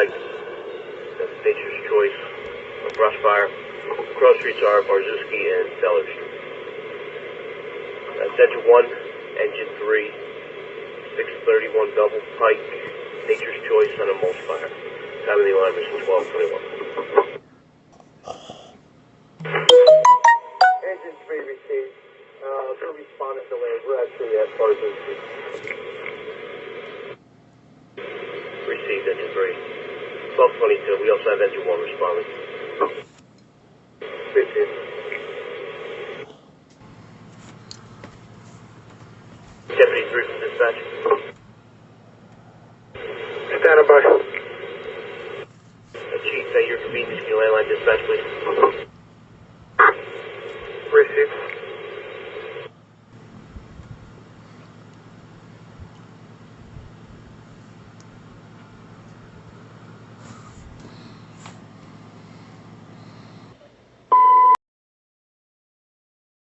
Pike. That's Nature's Choice, a brush fire. Cross streets are Barzuski and Feller Street. That's engine 1, engine 3, 631 Double Pike, Nature's Choice on a mulch fire. Time of the alarm is 12:21. Engine 3 received. The respondent delayed. We're actually at Barzuski. Received engine 3. 12:22. We also have engine 1 responding. Received. Deputy 3 from dispatch. Standing by. Chief, at your convenience, can you landline dispatch, please? Received.